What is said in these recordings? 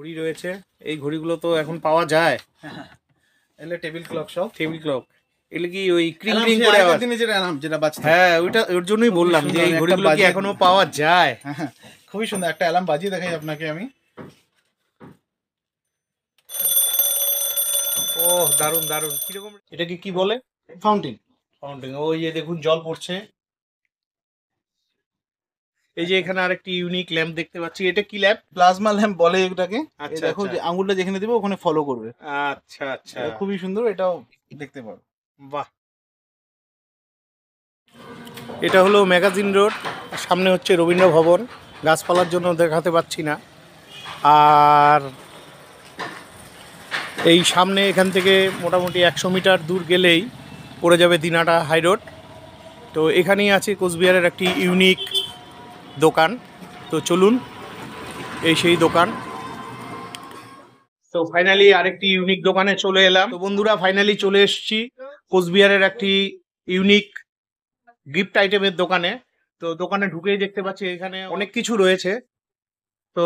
ঘড়ি রয়েছে, এই ঘড়িগুলো তো এখন পাওয়া যায়। এলে টেবিল ক্লক সব, টেবিল ক্লক এগুলো কি ওই ক্রিং ক্রিং করে আওয়াজ? যেটা বাজছে, হ্যাঁ ওইটা, ওর জন্যই বললাম যে এই ঘড়িগুলো কি এখনো পাওয়া যায়। খুবই সুন্দর একটা অ্যালার্ম বাজিয়ে দেখাই আপনাকে আমি। ও দারুন দারুন। কিরকম, এটাকে কি বলে? ফাউন্টেন। ফাউন্টেন। ওই যে দেখুন জল পড়ছে। এই যে এখানে আরেকটি ইউনিক ল্যাম্প দেখতে পাচ্ছি, এটা কি ল্যাম্প? প্লাজমা ল্যাম্প বলে এটাকে। আচ্ছা, দেখো যে আঙুলটা যেখানে দিবে ওখানে ফলো করবে। আচ্ছা আচ্ছা, খুবই সুন্দর, এটাও দেখতে পারো। বাহ। এটা হলো ম্যাগাজিন রোড, সামনে হচ্ছে রবীন্দ্র ভবন। গাছপালার জন্য দেখাতে পাচ্ছি না। আর এই সামনে এখান থেকে মোটামুটি 100 মিটার দূর গেলেই পড়ে যাবে দিনাটা হাই রোড। তো এখানেই আছে কোচবিহারের একটি ইউনিক দোকান। তো চলুন, এই সেই দোকান। তো ফাইনালি আরেকটি ইউনিক দোকানে চলে এলাম। তো বন্ধুরা ফাইনালি চলে এসেছি কোচবিহারের একটি ইউনিক গিফট আইটেমের দোকানে। তো দোকানে ঢুকেই দেখতে পাচ্ছি এখানে অনেক কিছু রয়েছে। তো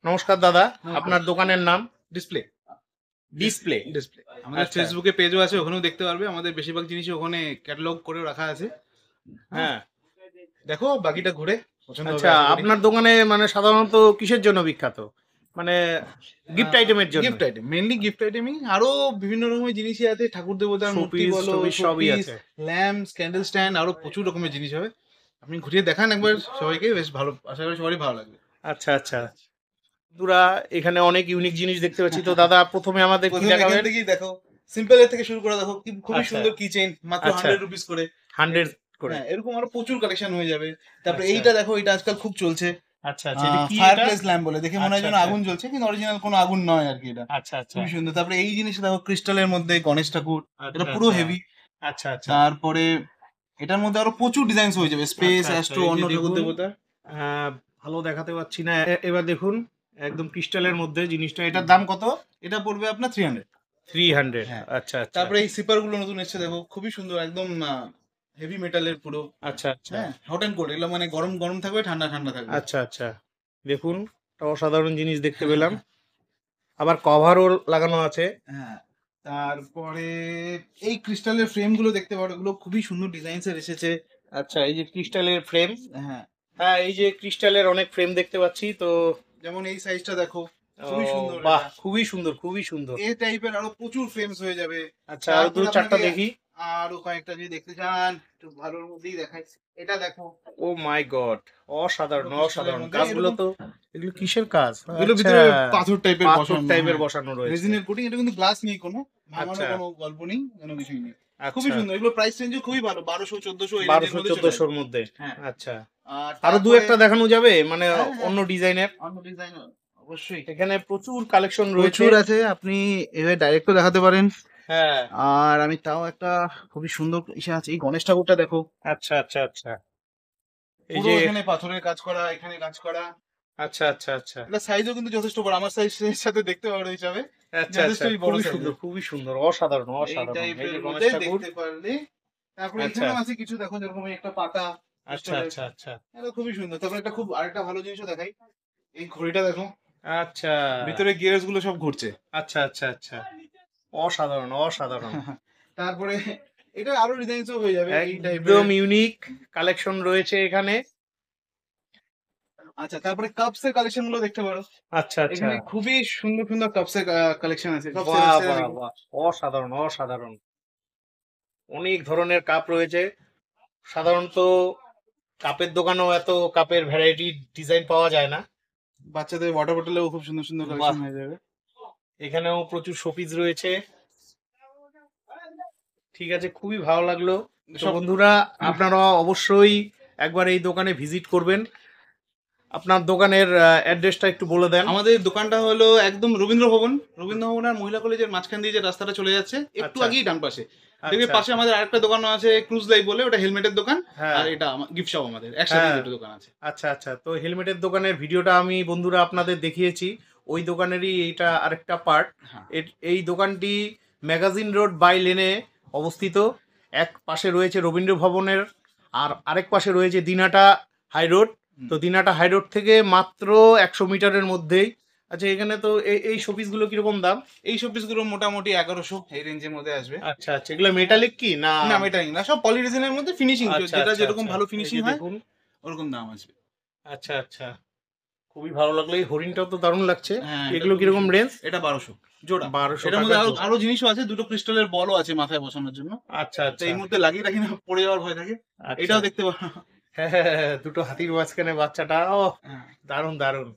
নমস্কার দাদা, আপনার দোকানের নাম? ডিসপ্লে। ডিসপ্লে। ডিসপ্লে আমাদের ফেসবুকে পেজও আছে, ওখানেও দেখতে পারবে। আমাদের বেশিরভাগ জিনিসই ওখানে ক্যাটালগ করে রাখা আছে। হ্যাঁ, দেখো বাকিটা ঘুরে পছন্দ হবে। আচ্ছা, আপনার দোকানে মানে সাধারণত কিসের জন্য বিখ্যাত? মানে গিফট আইটেমের জন্য? গিফট আইটেম, মেইনলি গিফট আইটেমই। আরো বিভিন্ন রকমের জিনিসই আছে, ঠাকুর দেবতার মূর্তি বলো, সবই আছে, ল্যাম্পস, ক্যান্ডেল স্ট্যান্ড, আরো প্রচুর রকমের জিনিস হবে। আপনি ঘুরিয়ে দেখান একবার সবাইকে, বেশ ভালো, আশা করি সবারই ভালো লাগবে। আচ্ছা আচ্ছা। বন্ধুরা এখানে অনেক ইউনিক জিনিস দেখতে পাচ্ছি। তো দাদা প্রথমে আমাদের কি দেখাবেন? দেখো সিম্পল এর থেকে শুরু করে দেখো, খুবই সুন্দর কিচেন, মাত্র 100 রুপিস করে। 100 করে? হ্যাঁ, এরকম আরো প্রচুর কালেকশন হয়ে যাবে। তারপরে এইটা দেখো, এটা আজকাল খুব চলছে। আচ্ছা আচ্ছা, এটা কি? ফায়ারপ্লেস ল্যাম্প বলে, দেখে মনে হয় যেন আগুন জ্বলছে, কিন্তু অরিজিনাল কোনো আগুন নয় আর কি এটা। আচ্ছা আচ্ছা, খুবই সুন্দর। তারপরে এই জিনিসটা দেখো, ক্রিস্টালের মধ্যে গণেশ ঠাকুর, এটা পুরো হেভি। আচ্ছা আচ্ছা। তারপরে এটার মধ্যে আরো প্রচুর ডিজাইনস হয়ে যাবে, স্পেস, অ্যাস্ট্রো, অন্য ঠাকুর দেবতা। ভালো দেখাতে পাচ্ছি না। এবার দেখুন একদম ক্রিস্টালের মধ্যে জিনিসটা, এটার দাম কত? এটা পড়বে আপনার 300। 300? আচ্ছা আচ্ছা। তারপরে এই সিপার গুলো নতুন এসেছে, দেখো খুবই সুন্দর, একদম হেভি মেটালের পুরো। আচ্ছা আচ্ছা, হ্যাঁ, হট এন্ড কোল্ড, এগুলো মানে গরম গরম থাকবে, ঠান্ডা ঠান্ডা থাকবে। আচ্ছা আচ্ছা, দেখুন অসাধারণ জিনিস দেখতে পেলাম। আবার কভারও লাগানো আছে। হ্যাঁ, তারপরে এই ক্রিস্টালের ফ্রেম গুলো দেখতে পারো, এগুলো খুবই সুন্দর ডিজাইনস এর এসেছে। আচ্ছা, এই যে ক্রিস্টালের ফ্রেম। হ্যাঁ হ্যাঁ, এই যে ক্রিস্টালের অনেক ফ্রেম দেখতে পাচ্ছি। তো যেমন এই সাইজটা দেখো, খুবই সুন্দর। বাহ, খুবই সুন্দর, খুবই সুন্দর। এই টাইপের আরো প্রচুর ফ্রেমস হয়ে যাবে। আচ্ছা, আর দু চারটা দেখি। আরো কয়েকটা যদি দেখতে চান, একটু ভালোর মধ্যেই দেখাই। এটা দেখো, ও মাই গড, অসাধারণ অসাধারণ। কাজগুলো তো, এগুলো কিসের কাজ? এগুলো ভিতরে পাথর টাইপের বসানো রয়েছে, রেজিনের কোটিং। এটা কিন্তু গ্লাস নেই, কোনো ভাঙানোর কোনো গল্প নেই, কোনো কিছুই নেই। খুবই সুন্দর। এগুলো প্রাইস রেঞ্জও খুবই ভালো, 1200-1400 এর মধ্যে। হ্যাঁ, আচ্ছা, আর আরো দু একটা দেখানো যাবে মানে অন্য ডিজাইনের? অন্য ডিজাইন অবশ্যই এখানে প্রচুর কালেকশন রয়েছে। প্রচুর আছে, আপনি এভাবে ডাইরেক্টও দেখাতে পারেন। হ্যাঁ, আর আমি তাও একটা খুবই সুন্দর ইসে আছে, এই গণেশ ঠাকুরটা দেখো। আচ্ছা আচ্ছা আচ্ছা, এই পুরো যে এখানে পাথরের কাজ করা, এখানে কাজ করা। আচ্ছা আচ্ছা আচ্ছা, এটা সাইজও কিন্তু যথেষ্ট বড়, আমার সাইজের সাথে দেখতে পারো হিসাবে। আচ্ছা আচ্ছা, খুবই সুন্দর, খুবই সুন্দর, অসাধারণ অসাধারণ। এই যে গণেশ ঠাকুর দেখতে পারলে। তারপরে এখানেও আছে কিছু, দেখো যেরকম একটা পাতা। আচ্ছা আচ্ছা আচ্ছা, এটা খুবই সুন্দর। তারপরে একটা খুব আরেকটা ভালো জিনিসও দেখাই, এই ঘড়িটা দেখো। আচ্ছা, ভিতরে গিয়ারস গুলো সব ঘুরছে। আচ্ছা আচ্ছা আচ্ছা, অসাধারণ অসাধারণ। তারপরে এটা আরো ডিজাইনসও হয়ে যাবে, একদম ইউনিক কালেকশন রয়েছে এখানে। আচ্ছা, তারপরে কাপস এর কালেকশন গুলো দেখতে পারো। আচ্ছা আচ্ছা, এখানে খুবই সুন্দর সুন্দর কাপস এর কালেকশন আছে। অসাধারণ অসাধারণ, অনেক ধরনের কাপ রয়েছে। সাধারণত কাপের দোকানেও এত কাপের ভ্যারাইটি ডিজাইন পাওয়া যায় না। বাচ্চাদের ওয়াটার বোতলেও খুব সুন্দর সুন্দর কালেকশন হয়ে যাবে। এখানেও প্রচুর শোপিস রয়েছে। ঠিক আছে, খুবই ভালো লাগলো। বন্ধুরা আপনারা অবশ্যই একবার এই দোকানে ভিজিট করবেন। আপনার দোকানের অ্যাড্রেসটা একটু বলে দেন। আমাদের দোকানটা হলো একদম রবীন্দ্র ভবন আর মহিলা কলেজের মাঝখান দিয়ে যে রাস্তাটা চলে যাচ্ছে, একটু আগেই ডান পাশে দেখবে। পাশে আমাদের আরেকটা দোকান আছে, ক্রুজ লাইফ বলে, ওটা হেলমেটের দোকান। আর এটা গিফট শপ, আমাদের একসাথে দুটো দোকান আছে। আচ্ছা আচ্ছা, তো হেলমেটের দোকানের ভিডিওটা আমি বন্ধুরা আপনাদের দেখিয়েছি, ওই দোকানেরই এইটা আরেকটা পার্ট। এই দোকানটি ম্যাগাজিন রোড বাই লেনে অবস্থিত। এক পাশে রয়েছে রবীন্দ্র ভবনের, আর আরেক পাশে রয়েছে দিনাটা হাই রোড। তো দিনাটা হাই রোড থেকে মাত্র 100 মিটারের মধ্যেই আচ্ছা, এখানে তো এই শোপিস গুলো কিরকম দাম? এই শোপিস গুলো মোটামুটি 1100 এই রেঞ্জের মধ্যে আসবে। আচ্ছা আচ্ছা, এগুলো মেটালিক কি না? না মেটালিক না, সব পলিরেজিনের মধ্যে ফিনিশিং, আচ্ছা যেটা আচ্ছা যেরকম আচ্ছা, ভালো এই ফিনিশিং যে হয় দেখুন। ওরকম দাম আসবে। আচ্ছা আচ্ছা, খুবই ভালো লাগলো। এই হরিণটাও তো দারুণ লাগছে। হ্যাঁ, এগুলো কিরকম রেঞ্জ? এটা 1200 জোড়া। 1200 এটার টাকা মধ্যে জোড়া। আরো জিনিসও আছে, দুটো ক্রিস্টালের বলও আছে মাথায় বসানোর জন্য। আচ্ছা তো আচ্ছা এই মুহূর্তে লাগিয়ে রাখি না, পড়ে যাওয়ার ভয় থাকে। আচ্ছা। এটাও দেখতে পারো। হ্যাঁ হ্যাঁ হ্যাঁ, দুটো হাতির মাঝখানে বাচ্চাটা, ও হ্যাঁ। দারুণ দারুণ।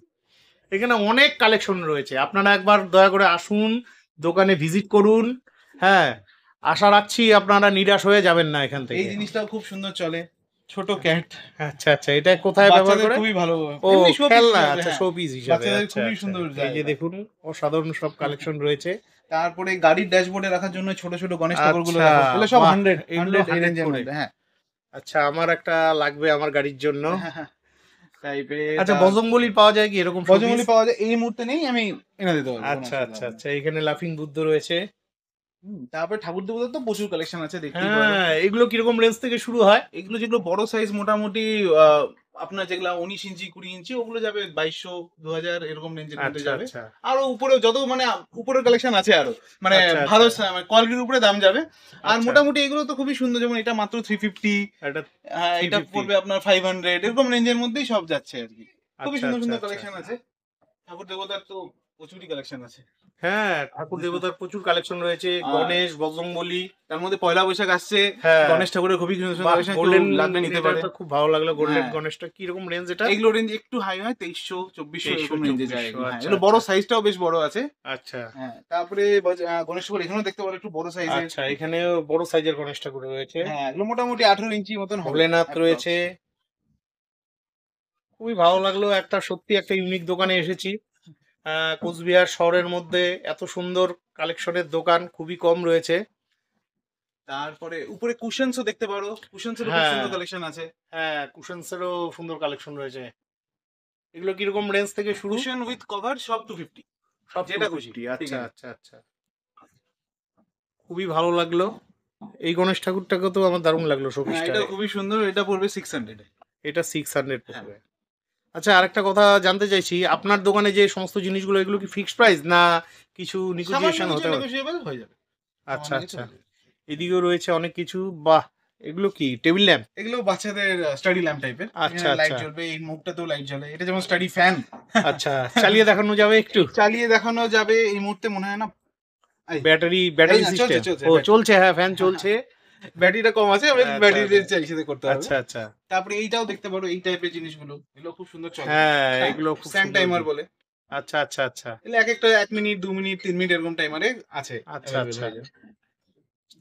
এখানে অনেক কালেকশন রয়েছে, আপনারা একবার দয়া করে আসুন, দোকানে ভিজিট করুন। হ্যাঁ, আশা রাখছি আপনারা নিরাশ হয়ে যাবেন না এখান থেকে। এই জিনিসটাও খুব সুন্দর চলে, ছোট ক্যাট। আচ্ছা আচ্ছা, এটা কোথায় ব্যবহার করে? খুবই ভালো, ও এমনি showpiece খেলনা, হিসেবে, আচ্ছা হ্যাঁ। শোপিস হিসেবে। বাচ্চাদের আচ্ছা খুবই আচ্ছা, সুন্দর এই যে জায়গা। দেখুন অসাধারণ সব কালেকশন রয়েছে। তারপরে গাড়ির ড্যাশবোর্ডে রাখার জন্য ছোট ছোট গণেশ ঠাকুরগুলো আচ্ছা, দেখো, এগুলো সব বাহ, 100 এগুলো 100 এই 100 রেঞ্জের করে। মধ্যে। হ্যাঁ। আচ্ছা, আমার একটা লাগবে আমার গাড়ির জন্য। টাইপের। আচ্ছা, বজরংবলীর পাওয়া যায় কি এরকম বজরংবলী শোপিস? পাওয়া যায়, এই মুহূর্তে নেই, আমি এনে দিতে পারবো, কোনো আচ্ছা অসুবিধা আচ্ছা হবে না। আচ্ছা, এখানে লাফিং বুদ্ধ রয়েছে। তারপরে ঠাকুর দেবতার তো প্রচুর কালেকশন আছে, দেখতেই পারো। হ্যাঁ, এগুলো কিরকম রেঞ্জ থেকে শুরু হয়? এগুলো যেগুলো বড় সাইজ মোটামুটি আপনার যেগুলো 19 ইঞ্চি 20 ইঞ্চি ওগুলো যাবে 2200 2000 এরকম রেঞ্জের মধ্যে আচ্ছা যাবে। আচ্ছা আরো উপরে যত মানে উপরের কালেকশন আছে আরো, মানে আচ্ছা, ভালো আচ্ছা। কোয়ালিটির উপরে দাম যাবে। আর আচ্ছা। মোটামুটি এগুলো তো খুবই সুন্দর, যেমন এটা মাত্র 350, এটা এটা 350 পড়বে আপনার 500, এরকম রেঞ্জের মধ্যেই সব যাচ্ছে আর কি। খুবই আচ্ছা সুন্দর আচ্ছা সুন্দর আচ্ছা। কালেকশন আছে। ঠাকুর দেবতার তো প্রচুরই কালেকশন আছে। হ্যাঁ, ঠাকুর দেবতার প্রচুর কালেকশন রয়েছে, আর গণেশ, বজরংবলী। তার মধ্যে পয়লা বৈশাখ আসছে, হ্যাঁ, গণেশ ঠাকুরের খুবই সুন্দর সুন্দর কালেকশন, গোল্ডেন লাগলে নিতে পারে। খুব ভালো লাগলো। গোল্ডেন হ্যাঁ। গণেশটা কিরকম রেঞ্জ এটা? এগুলো রেঞ্জ একটু হাই হয়, 2300 2400 এরকম রেঞ্জে যায় 2300, এগুলো। হ্যাঁ, আচ্ছা, এগুলো বড় আচ্ছা। সাইজটাও বেশ বড় আছে। আচ্ছা হ্যাঁ, তারপরে গণেশ ঠাকুর এখানেও দেখতে পারো একটু বড় সাইজের। আচ্ছা, এখানে বড় সাইজের গণেশ ঠাকুর রয়েছে। হ্যাঁ, এগুলো মোটামুটি 18 ইঞ্চি মতন হবে। ভোলেনাথ approx। রয়েছে। খুবই ভালো লাগলো, একটা সত্যি একটা ইউনিক দোকানে এসেছি। কোচবিহার শহরের মধ্যে এত সুন্দর কালেকশনের দোকান খুবই কম রয়েছে। তারপরে উপরে কুশনসও দেখতে পারো, কুশনসেরও খুব হ্যাঁ। সুন্দর কালেকশন আছে। হ্যাঁ, কুশনসেরও সুন্দর কালেকশন রয়েছে। এগুলো কিরকম রেঞ্জ থেকে শুরু? কুশন উইথ কভার সব 250, সব যেটা 250, খুশি। আচ্ছা ঠিক আছে। আচ্ছা আচ্ছা, খুবই ভালো লাগলো। এই গণেশ ঠাকুরটাকে তো আমার দারুণ লাগলো হ্যাঁ, শোপিসটা। এটা খুবই সুন্দর, এটা পড়বে 600 এ। এটা 600 হ্যাঁ। পড়বে। আচ্ছা, আরেকটা কথা জানতে চাইছি, আপনার দোকানে যে সমস্ত জিনিসগুলো এগুলো কি ফিক্সড প্রাইস না কিছু সামান্য নেগোসিয়েশন কিছু হতে পারে? নেগোশিয়েবল হয়ে যাবে। আচ্ছা সামান্য কিছু আচ্ছা, হয়ে যাবে। এদিকেও রয়েছে অনেক কিছু। বাহ, এগুলো কি টেবিল ল্যাম্প? এগুলো বাচ্চাদের স্টাডি ল্যাম্প টাইপের। আচ্ছা, লাইট আচ্ছা। জ্বলবে, এই মুখটাতেও লাইট জ্বলে, এটা যেমন স্টাডি ফ্যান। আচ্ছা, চালিয়ে দেখানো যাবে একটু? চালিয়ে দেখানো যাবে, এই মুহূর্তে মনে হয় না। ব্যাটারি এই না, সিস্টেম? চলছে, ও ব্যাটারি। চলছে, হ্যাঁ ফ্যান চলছে। ব্যাটারিটা কম আছে, আমরা আচ্ছা, ব্যাটারি আচ্ছা। চাই সাথে করতে হবে। আচ্ছা আচ্ছা, তারপরে এইটাও দেখতে পারো, এই টাইপের জিনিসগুলো এগুলো খুব সুন্দর চলে। হ্যাঁ এগুলো খুব স্যাম সুন্দর। টাইমার বলে। আচ্ছা আচ্ছা আচ্ছা এগুলো এক একটা 1 মিনিট 2 মিনিট 3 মিনিট এরকম টাইমারে আছে। আচ্ছা available আচ্ছা। হয়ে যাবে।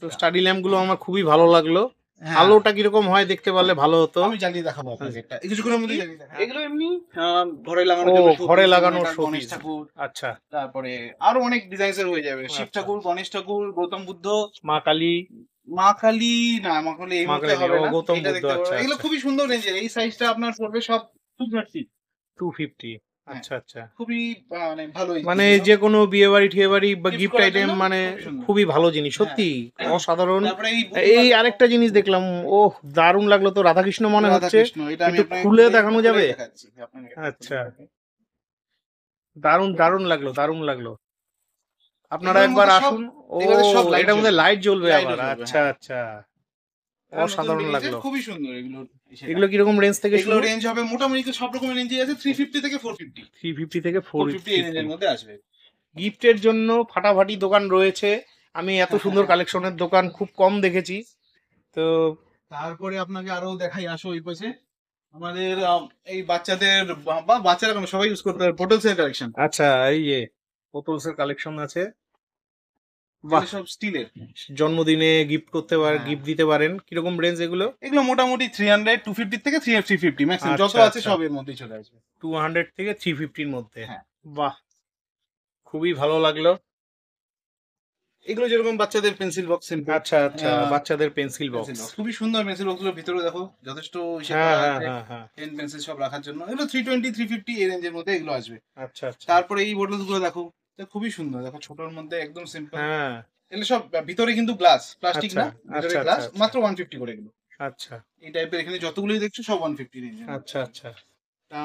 তো স্টাডি ল্যাম্প গুলো আমার খুবই ভালো লাগলো। হ্যাঁ, আলোটা কিরকম হয় দেখতে পারলে ভালো হতো। আমি জ্বালিয়ে দেখাবো আপনাকে একটা, এই কিছুক্ষণের মধ্যে জ্বালিয়ে দেখাবো। এগুলো এমনি ঘরে ও, লাগানোর জন্য ঘরে showpiece, লাগানোর যেমন এটা গণেশ শোপিস। ঠাকুর, আচ্ছা, তারপরে আরো অনেক ডিজাইনের হয়ে যাবে। শিব আচ্ছা। ঠাকুর, গণেশ ঠাকুর, গৌতম বুদ্ধ, মা কালী। মা কালী না, মা কালী এই মা মুহূর্তে কালী হবে নেই, ও না। গৌতম এটা বুদ্ধ, দেখতে পারো, আচ্ছা, এগুলো আচ্ছা। খুবই সুন্দর রেঞ্জের। এই সাইজটা আপনার পড়বে সব 250। 250, হ্যাঁ। আচ্ছা আচ্ছা। খুবই মানে ভালো এই মানে জিনিসগুলো। যে কোনো বিয়ে বাড়ি ঠিয়ে বাড়ি বা Gift গিফট করার আইটেম, জন্য মানে খুবই সুন্দর। খুবই ভালো জিনিস, সত্যি অসাধারণ। তারপরে এই আরেকটা জিনিস দেখলাম, ওহ দারুণ লাগলো তো, রাধাকৃষ্ণ মনে হচ্ছে। রাধাকৃষ্ণ, এটা আমি একটু আপনাকে খুলে খুলে দেখানো যাবে? দেখাচ্ছি আপনাকে। আচ্ছা, দারুণ দারুণ লাগলো, দারুণ লাগলো। আপনারা এগুলোর একবার মধ্যে সব- আসুন। ও, এগুলোতে সব light এটার মধ্যে জ্বলবে। লাইট জ্বলবে Light ও আবার, জ্বলবে, আচ্ছা হ্যাঁ। আচ্ছা, আর নতুন অসাধারণ বেরিয়েছে, লাগলো। খুবই সুন্দর এগুলো। এগুলো কিরকম রেঞ্জ থেকে এগুলো শুরু? রেঞ্জ হবে মোটামুটি সব রকমের রেঞ্জে আছে, 350 থেকে 450। 350 থেকে 450 এই রেঞ্জের 450। মধ্যে আসবে। গিফটের জন্য ফাটাফাটি দোকান রয়েছে। আমি এত সুন্দর কালেকশনের দোকান খুব কম দেখেছি। তো তারপরে আপনাকে আরো দেখাই, আসো এই পাশে আমাদের এই বাচ্চাদের বা বাচ্চারা কেন সবাই ইউজ করতে পারে পোর্টালস এর কালেকশন। আচ্ছা, এই যে বোতলসের কালেকশন আছে। বাহ, সব স্টিলের। জন্মদিনে গিফট করতে পারেন, হ্যাঁ। গিফট দিতে পারেন। কিরকম রেঞ্জ এগুলো? এগুলো মোটামুটি 300 250 থেকে 350 ম্যাক্সিমাম, যত আচ্ছা, আছে আচ্ছা। সব এর মধ্যেই চলে আসবে। 200 থেকে 350 এর মধ্যে। হ্যাঁ। বাহ, খুবই ভালো লাগলো। এগুলো যেরকম বাচ্চাদের পেন্সিল বক্স, আচ্ছা আচ্ছা, বাচ্চাদের পেন্সিল বক্স। খুবই সুন্দর পেন্সিল বক্স গুলোর ভিতরে দেখো যথেষ্ট হ্যাঁ হ্যাঁ হ্যাঁ হ্যাঁ, পেন পেন্সিল সব রাখার জন্য। এগুলো 320 350 এই রেঞ্জের মধ্যে এগুলো আসবে। আচ্ছা আচ্ছা। তারপরে এই বোতল গুলো দেখো, এটা খুবই সুন্দর, দেখো ছোটর মধ্যে একদম সিম্পল। হ্যাঁ, এগুলো সব ভিতরে কিন্তু গ্লাস, প্লাস্টিক আচ্ছা, না, ভিতরে আচ্ছা, গ্লাস, আচ্ছা, মাত্র 150 করে এগুলো। আচ্ছা এই টাইপের এখানে যতগুলোই দেখছো সব 150 রেঞ্জের। আচ্ছা আচ্ছা।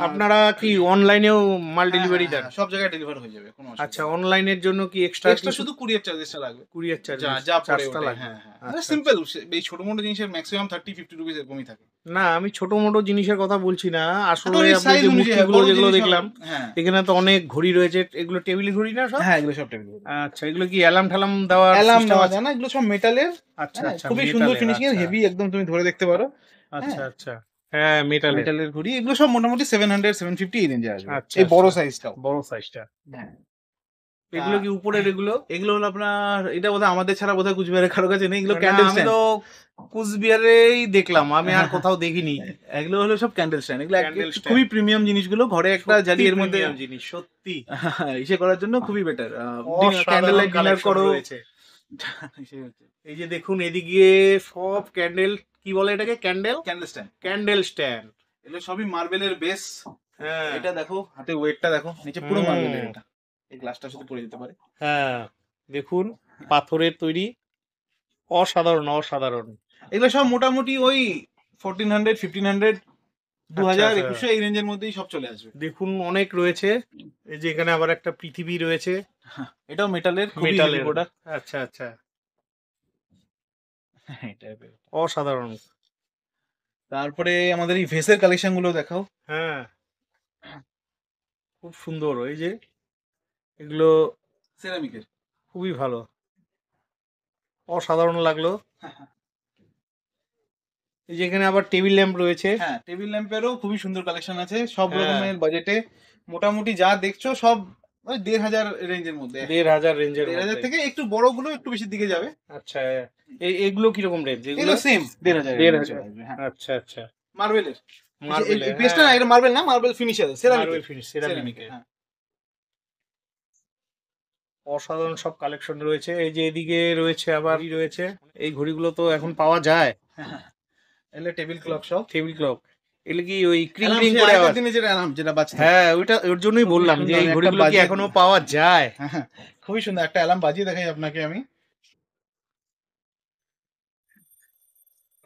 আপনারা কি অনলাইনেও মাল ডেলিভারি দেন? সব জায়গায় ডেলিভার হয়ে যাবে, কোনো অসুবিধা আচ্ছা, অনলাইনের জন্য কি এক্সট্রা এক্সট্রা শুধু কুরিয়ার চার্জেসটা লাগবে, কুরিয়ার চার্জ যা পড়ে চার্জটা ওঠে। লাগবে? হ্যাঁ হ্যাঁ, আচ্ছা, সিম্পল। এই ছোট মোটো জিনিসের ম্যাক্সিমাম 30-50 রুপিস এরকমই থাকে। না, আমি ছোট মোটো জিনিসের কথা বলছি না, আসলে ওই আপনি size যে অনুযায়ী মূর্তিগুলো বড় যেগুলো জিনিস দেখলাম হ্যাঁ এখানে তো অনেক ঘড়ি রয়েছে, এগুলো টেবিল ঘড়ি না সব? হ্যাঁ, এগুলো সব টেবিল আচ্ছা, এগুলো কি অ্যালার্ম ঠালাম দেওয়ার অ্যালার্ম system দেওয়া আছে? যায় না, এগুলো সব মেটালের। আচ্ছা আচ্ছা, খুবই সুন্দর মেটালের, ফিনিশিং এর, আচ্ছা হেভি একদম, তুমি ধরে দেখতে পারো। আচ্ছা আচ্ছা, হ্যাঁ মেটালের। মেটালের ঘড়ি এগুলো সব মোটামুটি 700-750 এই রেঞ্জে আসবে, আচ্ছা, এই বড় আচ্ছা। সাইজটাও। বড় সাইজটা। হ্যাঁ, এগুলো কি উপরের এগুলো? এগুলো হলো আপনার, এটা বোধহয় আমাদের ছাড়া বোধহয় কুচবিহারের কারো কাছে নেই, এগুলো না, ক্যান্ডেল আমি স্ট্যান্ড। তো কুচবিহারেই দেখলাম, আমি আর কোথাও দেখিনি। এগুলো হলো সব ক্যান্ডেল স্ট্যান্ড, এগুলো Candle stand। খুবই প্রিমিয়াম জিনিসগুলো, ঘরে একটা জ্বালিয়ে এর মধ্যে premium জিনিস, সত্যি ইসে করার জন্য খুবই বেটার। ক্যান্ডেল অসাধারণ লাইট ডিনার collection করো। রয়েছে। এই যে দেখুন এদিকে সব ক্যান্ডেল, কি বলে এটাকে, candle candle stand, candle stand. এগুলো সবই মার্বেলের বেস। হ্যাঁ এটা দেখো, হাতে ওয়েটটা দেখো, নিচে পুরো হুম। মার্বেলের, এটা এই গ্লাসটা শুধু পড়ে যেতে পারে। হ্যাঁ, দেখুন পাথরের তৈরি, অসাধারণ অসাধারণ। এগুলো সব মোটামুটি ওই 1400-1500, 2000, আচ্ছা। 2100 এই রেঞ্জের মধ্যেই সব চলে আসবে। দেখুন অনেক রয়েছে, এই যে এখানে আবার একটা পৃথিবী রয়েছে, এটাও মেটালের, মেটালের প্রোডাক্ট। আচ্ছা আচ্ছা, অসাধারণ। তারপরে আমাদের এই ভেসের কালেকশন গুলো দেখাও। হ্যাঁ, খুব সুন্দর, এই যে এগুলো সেরামিকের। খুবই ভালো, অসাধারণ লাগলো। এই যে এখানে আবার টেবিল ল্যাম্প রয়েছে। হ্যাঁ, টেবিল ল্যাম্পেরও খুবই সুন্দর কালেকশন আছে, সব হ্যাঁ। রকমের বাজেটে। মোটামুটি যা দেখছো সব ওই 1500 রেঞ্জের মধ্যে, 1500 রেঞ্জের 1500 থেকে একটু বড়গুলো একটু বেশির দিকে যাবে। আচ্ছা, এগুলো কিরকম রেঞ্জ? এগুলো সেম 1500। 1500। আচ্ছা আচ্ছা, মার্বেলের, মার্বেল, বেসটা না, এটা মার্বেল না, মার্বেল ফিনিশার, মার্বেল ফিনিশ, সেরামিকের। সেরামিক। অসাধারণ সব কালেকশন রয়েছে। এই যে এদিকে রয়েছে আবার রয়েছে, এই ঘড়িগুলো তো এখন পাওয়া যায়। এগুলো টেবিল ক্লক সব, টেবিল ক্লক, এগুলো কি ওই ক্রিং অ্যালার্ম, ক্রিং সেই করে আগের আওয়াজ? দিনে যেটা অ্যালার্ম, যেটা বাজতো। হ্যাঁ, ওইটা ওর জন্যই খুবই বললাম যে এই সুন্দর, ঘড়িগুলো একটা কি বাজে- এখনো পাওয়া যায়? হ্যাঁ, খুবই সুন্দর একটা অ্যালার্ম বাজিয়ে দেখাই আপনাকে আমি।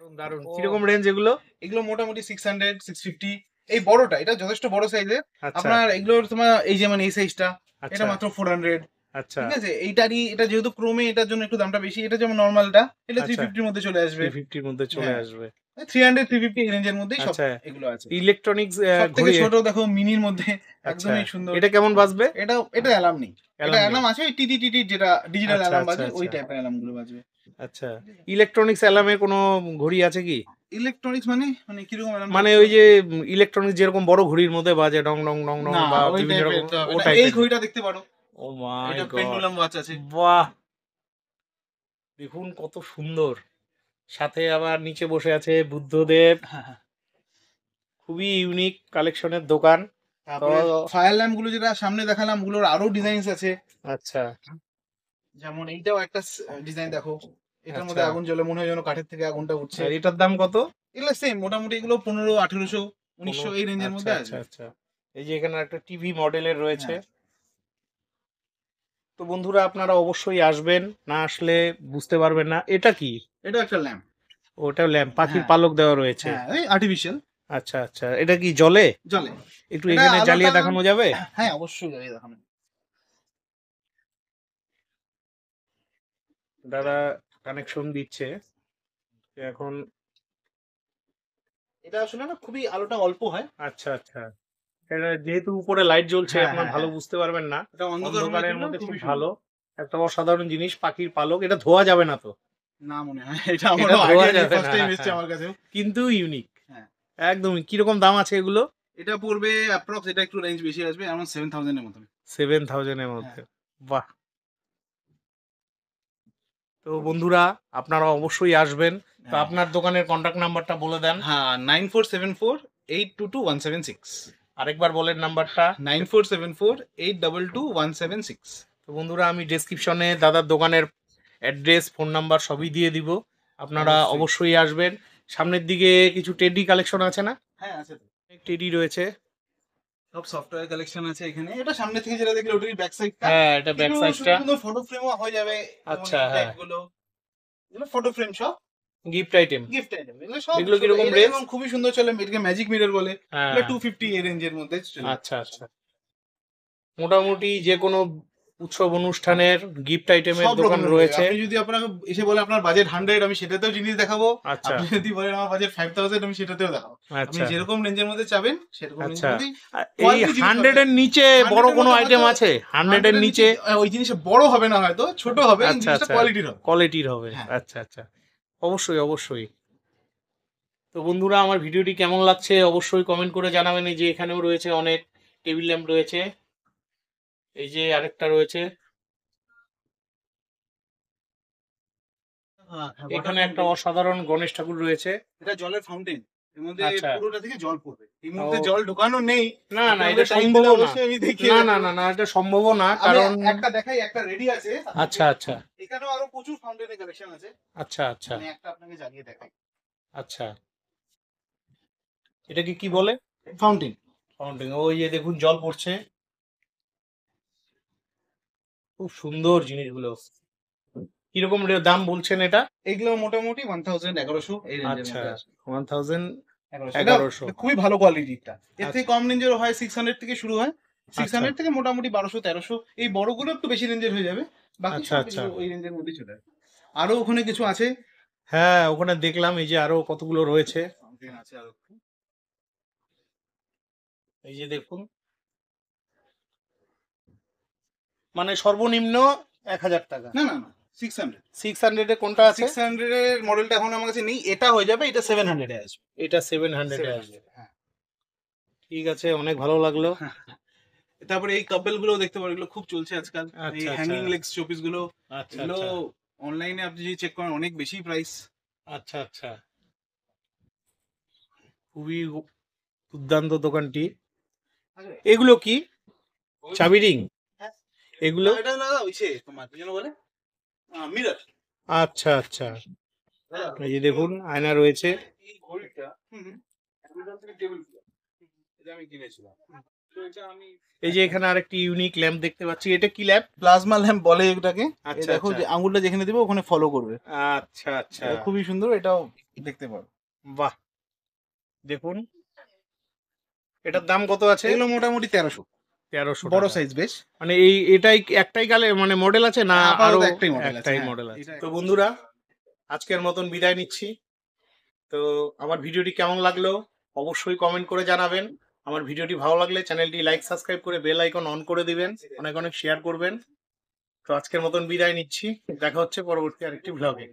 দারুণ দারুণ। কিরকম রেঞ্জ এগুলো? এগুলো মোটামুটি 600-650, এই বড়টা, এটা যথেষ্ট বড় সাইজের। আচ্ছা আপনার এগুলোর তোমার এই যেমন এই সাইজটা, এটা আচ্ছা মাত্র 400। আচ্ছা, ঠিক আছে, এইটারই, এটা যেহেতু ক্রোমে, এটার জন্য একটু দামটা বেশি। এটা যেমন নরমালটা, এটা আচ্ছা। 350 এর মধ্যে চলে আসবে। 350 এর মধ্যে চলে হ্যাঁ। আসবে। 300-350 এই রেঞ্জের মধ্যেই সব আচ্ছা, এগুলো আছে। ইলেকট্রনিক্স সবথেকে ঘড়ি। ছোট দেখো, মিনির মধ্যে, আচ্ছা, একদমই সুন্দর। এটা কেমন বাজবে? এটা অ্যালার্ম নেই, এটা Alarm নেই। অ্যালার্ম আছে, ওই টিটি টিটি যেটা ডিজিটাল আচ্ছা, অ্যালার্ম আচ্ছা, বাজে, ওই আচ্ছা। টাইপের অ্যালার্ম গুলো বাজবে। আচ্ছা, ইলেকট্রনিক্স অ্যালার্মের কোনো ঘড়ি আছে কি? ইলেকট্রনিক্স মানে কিরকম অ্যালার্ম? মানে ওই যে ইলেকট্রনিক্স যেরকম বড় ঘড়ির মধ্যে বাজে ডং ডং ডং ডং, না, বা ওই বিভিন্ন টাইপের রকম, তো হবে ও না। এই টাইপের। ঘড়িটা দেখতে পারো, ও মাই এটা গড, পেন্ডুলাম ওয়াচ আছে। বাহ, দেখুন কত সুন্দর, সাথে আবার নিচে বসে আছে বুদ্ধদেব। খুবই ইউনিক কালেকশনের দোকান। তারপরে তো ফায়ার ল্যাম্প গুলো যেটা সামনে দেখালাম, ওগুলোর আরো ডিজাইনস আছে। আচ্ছা যেমন এইটাও একটা ডিজাইন দেখো, এটার মধ্যে আচ্ছা। আগুন জ্বলে, মনে হয় যেন কাঠের থেকে আগুনটা উঠছে। আর এটার দাম কত? এগুলো সেম, মোটামুটি এগুলো 1500-1800-1900 এই রেঞ্জের মধ্যে আচ্ছা আসবে। আচ্ছা। এই যে এখানে একটা টিভি মডেলের রয়েছে। তো বন্ধুরা আপনারা অবশ্যই আসবেন, না আসলে বুঝতে পারবেন না। এটা কি? এটা একটা ল্যাম্প। ওটা ল্যাম্প, পাখির হ্যাঁ। পালক দেওয়া রয়েছে। হ্যাঁ, এই আর্টিফিশিয়াল, আচ্ছা আচ্ছা, এটা কি জ্বলে? জ্বলে। একটু এটা এখানে জ্বালিয়ে আলোটা- দেখানো যাবে? হ্যাঁ, অবশ্যই যাবে দেখানো। দাদা কানেকশন দিচ্ছে এখন। এটা আসলে না, খুবই আলোটা অল্প হয়। আচ্ছা আচ্ছা, এটা যেহেতু উপরে লাইট জ্বলছে হ্যাঁ, আপনার হ্যাঁ, ভালো হ্যাঁ। বুঝতে পারবেন না। এটা অন্ধকারের মধ্যে খুব খুবই ভালো একটা অসাধারণ জিনিস, পাখির পালক। এটা ধোয়া যাবে না তো? না মনে হয়, এটা আমার এটা ধোয়া আইডিয়া যাবে ফার্স্ট না। টাইম এসেছে আমার কাছেও। কিন্তু ইউনিক। হ্যাঁ। একদমই। কিরকম দাম আছে এগুলো? এটা পড়বে অ্যাপ্রক্স, এটা একটু রেঞ্জ বেশি আসবে, এমন 7000 এর মতন। 7000 এর মধ্যে? বাহ। তো বন্ধুরা আপনারা অবশ্যই আসবেন। তো আপনার দোকানের কন্টাক্ট নাম্বারটা বলে দেন। হ্যাঁ, 9474822176। আরেকবার বলেন নাম্বারটা। 9474822176। তো বন্ধুরা আমি ডেসক্রিপশনে দাদার দোকানের অ্যাড্রেস, ফোন নাম্বার সবই দিয়ে দিব, আপনারা অবশ্যই। অবশ্যই আসবেন। সামনের দিকে কিছু টেডি কালেকশন আছে না? হ্যাঁ, আছে তো। অনেক টেডি রয়েছে। সব সফটওয়্যার কালেকশন আছে এখানে। এটা সামনে থেকে যেটা দেখলে ওটারই ব্যাক সাইডটা। হ্যাঁ, এটা ব্যাক সাইডটা। সুন্দর ফটো ফ্রেমও হয়ে যাবে। আচ্ছা, যেমন এই হ্যাঁ। টাইপগুলো, এগুলো ফটো ফ্রেম সব। Gift item. গিফট আইটেম এগুলো সব এগুলো কিরকম এটা রেঞ্জ? এবং খুবই সুন্দর চলে, এটাকে ম্যাজিক মিরর বলে। হ্যাঁ, এটা 250 এই রেঞ্জের মধ্যে চলে। আচ্ছা আচ্ছা। মোটামুটি যে কোনো উৎসব অনুষ্ঠানের গিফট আইটেমের সব দোকান রকমের রয়েছে। আপনি যদি আপনাকে এসে বলে আপনার বাজেট 100 আমি সেটাতেও জিনিস দেখাবো। আচ্ছা আপনি যদি বলেন আমার বাজেট 5000 আমি সেটাতেও দেখাবো। আপনি আচ্ছা যেরকম রেঞ্জের মধ্যে চাবেন সেরকম রেঞ্জের আচ্ছা। মধ্যেই এই quality জিনিস 100 এর পাবেন। নিচে 100 বড় এর কোনো মধ্যে আইটেম হয়তো আছে? 100 এর নিচে ওই জিনিসটা বড় হবে না, হয়তো ছোট হবে, এই আচ্ছা জিনিসটা আচ্ছা, কোয়ালিটির হবে। কোয়ালিটির হবে। হ্যাঁ। আচ্ছা আচ্ছা, অবশ্যই অবশ্যই। তো বন্ধুরা, আমার ভিডিওটি কেমন লাগছে অবশ্যই কমেন্ট করে জানাবেন। এই যে এখানেও রয়েছে অনেক টেবিল ল্যাম্প রয়েছে, এই যে আরেকটা রয়েছে, এখানে একটা অসাধারণ গণেশ ঠাকুর রয়েছে। এটা জলের ফাউন্টেন, এর মধ্যে আচ্ছা। পুরোটা থেকে জল পড়বে। এই মুহূর্তে ও। জল ঢোকানো নেই। না না, আপনি এটা আমাকে time সম্ভব দিলে না। অবশ্যই আমি দেখিয়ে না দেবো। না না না, এটা সম্ভব না, আমি কারণ একটা দেখাই, একটা রেডি আছে। আচ্ছা আচ্ছা এখানেও আরো প্রচুর ফাউন্টেনের কালেকশন আছে। আচ্ছা আচ্ছা আমি একটা আপনাকে জ্বালিয়ে দেখাই। আচ্ছা। এটাকে কি বলে? ফাউন্টেন। ফাউন্টেন। ওই যে দেখুন জল পড়ছে, খুব সুন্দর জিনিসগুলো। কিরকম দাম বলছেন এটা? এগুলো মোটামুটি 1100 এই রেঞ্জের আচ্ছা, মধ্যে আছে। 1100। 1100 খুবই ভালো কোয়ালিটিটা। এর থেকে আচ্ছা। কম রেঞ্জের হয় 600 থেকে শুরু হয়। 600 আচ্ছা। থেকে মোটামুটি 1200 1300। এই বড়গুলো একটু বেশি রেঞ্জের হয়ে যাবে। বাকি আচ্ছা, সব আচ্ছা। কিছু ওই রেঞ্জের মধ্যেই চলে আসবে। আরো ওখানে কিছু আছে। হ্যাঁ, ওখানে দেখলাম এই যে আরো কতগুলো রয়েছে। ফাউন্টেন আছে আরো। এই যে দেখুন, মানে সর্বনিম্ন 1000 টাকা। না না না 600। 600 এ কোনটা আছে? 600 এর মডেলটা এখন আমার কাছে নেই। এটা হয়ে যাবে, এটা 700 এ আসবে। এটা 700 এ আসবে। হ্যাঁ। ঠিক আছে, অনেক ভালো লাগলো। তারপরে এই কাপেল গুলো দেখতে পারেন, এগুলো খুব চলছে আজকাল। এই আচ্ছা, হ্যাঙ্গিং আচ্ছা। লেগস শোপিস গুলো, আচ্ছা এগুলো আচ্ছা অনলাইনে আপনি যদি চেক করেন অনেক বেশি প্রাইস। আচ্ছা আচ্ছা। খুবই দুর্দান্ত দোকানটি। এগুলো কি? চাবি রিং? এগুলো? এটা না ওইছে তোমার কি যেন বলে মিরর। আচ্ছা আচ্ছা। এই যে দেখুন আয়না রয়েছে। এই ঘড়িটা অ্যামাজন থেকে টেবিল এটা আমি কিনেছিলাম। তো এটা আমি এই যে এখানে আরেকটি ইউনিক ল্যাম্প দেখতে পাচ্ছি। এটা কি ল্যাম্প? প্লাজমা ল্যাম্প বলে এটাকে। আচ্ছা, দেখো আচ্ছা। যে আঙুলটা যেখানে দিবে ওখানে ফলো করবে। আচ্ছা আচ্ছা, এটা খুবই সুন্দর, এটাও দেখতে পারো। বাহ, দেখুন এটার দাম কত আছে? এগুলো মোটামুটি 1300। 1300 বড় টাকা। সাইজ বেশ। মানে এটাই একটাই গালে মানে মডেল আছে না আপাতত আরো? একটাই model আছে, একটাই হ্যাঁ। মডেল আছে। এটা তো বন্ধুরা, আজকের মতন বিদায় নিচ্ছি। তো আমার ভিডিওটি কেমন লাগলো অবশ্যই কমেন্ট করে জানাবেন। আমার ভিডিওটি ভালো লাগলে চ্যানেলটি লাইক সাবস্ক্রাইব করে বেল আইকন অন করে দিবেন, অনেক অনেক শেয়ার করবেন। তো আজকের মতন বিদায় নিচ্ছি, দেখা হচ্ছে পরবর্তী আরেকটি ব্লগে।